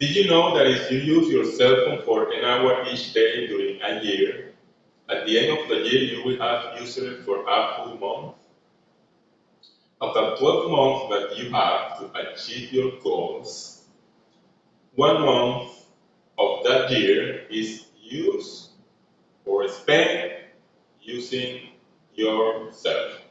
Did you know that if you use your cell phone for an hour each day during a year, at the end of the year you will have used it for a full month? After 12 months that you have to achieve your goals, 1 month of that year is used or spent using your cell phone.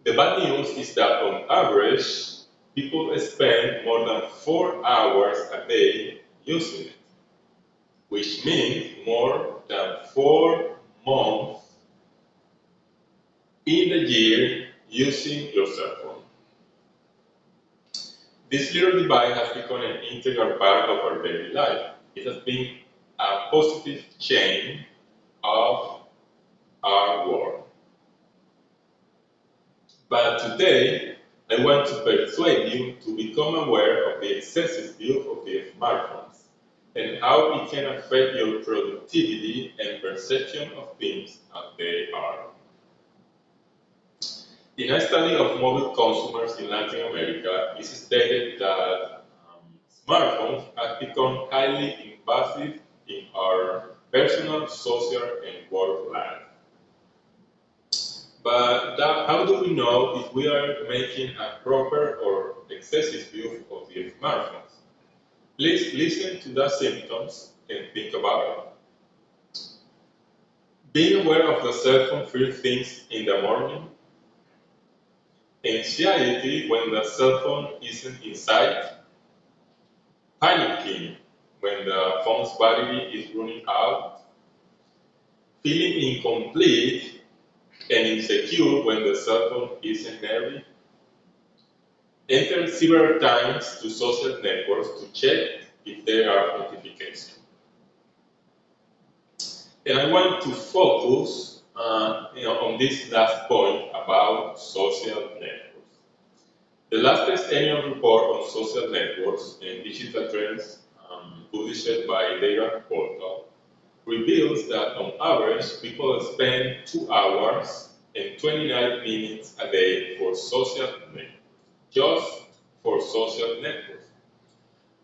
The bad news is that on average, people spend more than 4 hours a day using it, which means more than 4 months in the year using your cell phone. This little device has become an integral part of our daily life. It has been a positive change of our world. But today, I want to persuade you to become aware of the excessive use of the smartphones and how it can affect your productivity and perception of things as they are. In a study of mobile consumers in Latin America, it is stated that smartphones have become highly invasive in our personal, social, and work life. But how do we know if we are making a proper or excessive use of the smartphones? Please listen to the symptoms and think about it. Being aware of the cell phone first things in the morning, anxiety when the cell phone isn't in sight, panicking when the phone's battery is running out, feeling incomplete and insecure when the cell phone isn't nearby, enter several times to social networks to check if there are notifications. And I want to focus on this last point about social networks. The latest annual report on social networks and digital trends published by Data Portal reveals that on average people spend 2 hours and 29 minutes a day for social networks, just for social networks.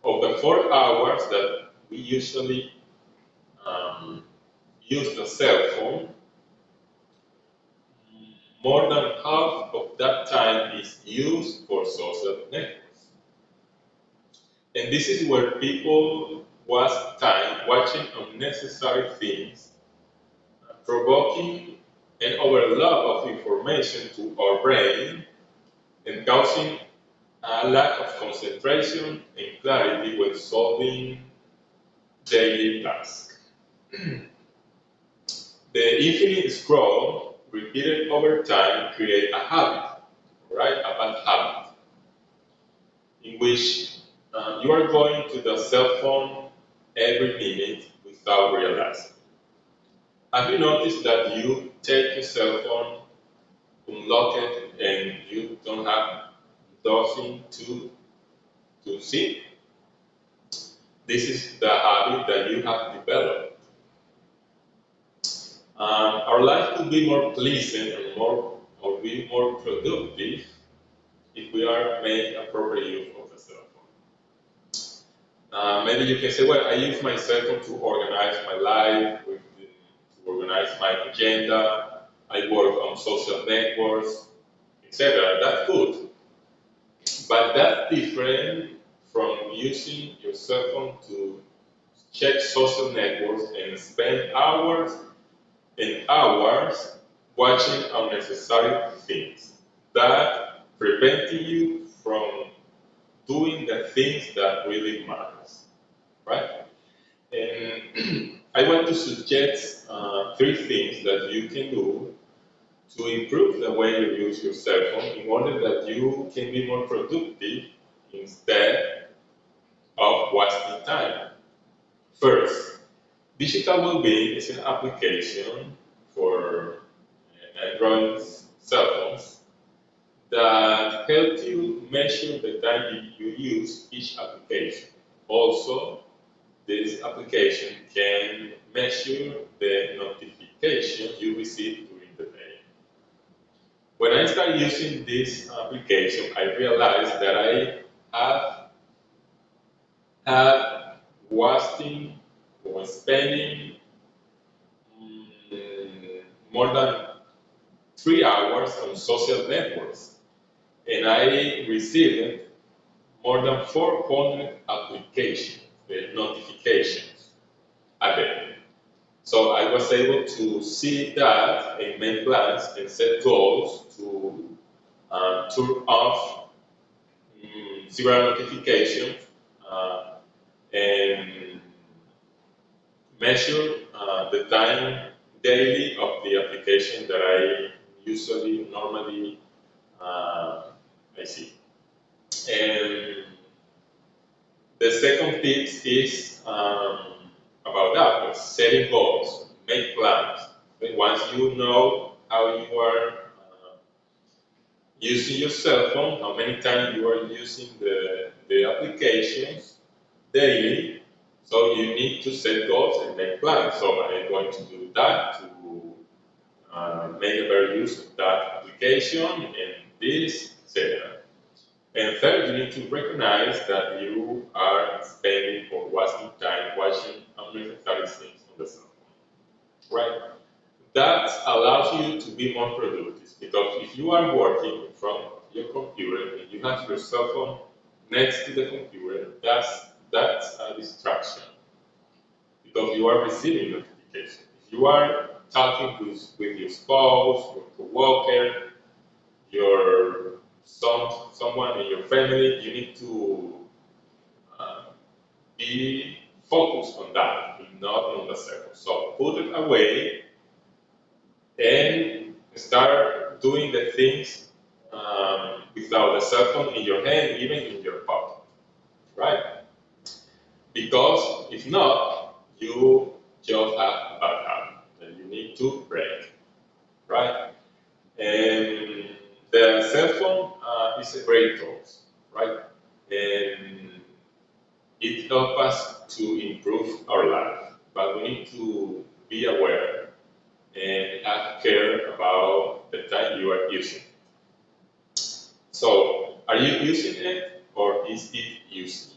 Of the 4 hours that we usually use the cell phone, more than half of that time is used for social networks. And this is where people waste time watching unnecessary things, provoking an overload of information to our brain and causing a lack of concentration and clarity when solving daily tasks. The infinite scroll repeated over time create a habit, right? A bad habit, in which you are going to the cell phone every minute without realizing. Have you noticed that you take your cell phone, unlock it, and you don't have nothing to see? This is the habit that you have developed. Our life could be more pleasant and be more productive if we are making a proper use of the cell phone. Maybe you can say, well, I use my cell phone to organize my life, to organize my agenda, I work on social networks, etc. That's good. But that's different from using your cell phone to check social networks and spend hours and hours watching unnecessary things that preventing you from doing the things that really matters, right? And I want to suggest 3 things that you can do to improve the way you use your cell phone in order that you can be more productive instead of wasting time. First, Digital Wellbeing is an application for Android cell phones that help you measure the time you use each application. Also, this application can measure the notifications you receive during the day. When I started using this application, I realized that I have had wasting or spending more than 3 hours on social networks, and I received more than 400 application notifications a day. So I was able to see that and make plans and set goals to turn off several notifications and measure the time daily of the application that I usually normally I see. And the second tip is about that, setting goals, make plans. And once you know how you are using your cell phone, how many times you are using the applications daily, so you need to set goals and make plans. So I'm going to do that to make a better use of that application and this, etc. And third, you need to recognize that you are spending or wasting time watching unnecessary things on the cell phone, right? That allows you to be more productive because if you are working in front of your computer and you have your cell phone next to the computer, that's a distraction because you are receiving notifications. If you are talking with your spouse, your coworker, someone in your family, you need to uh, be focused on that, not on the cell phone. So put it away and start doing the things without the cell phone in your hand, even in your pocket, right? Because if not, you just have a bad habit that you need to break, right? And the cell phone is a great tool, right? And it helps us to improve our life, but we need to be aware and have care about the time you are using it. So, are you using it or is it using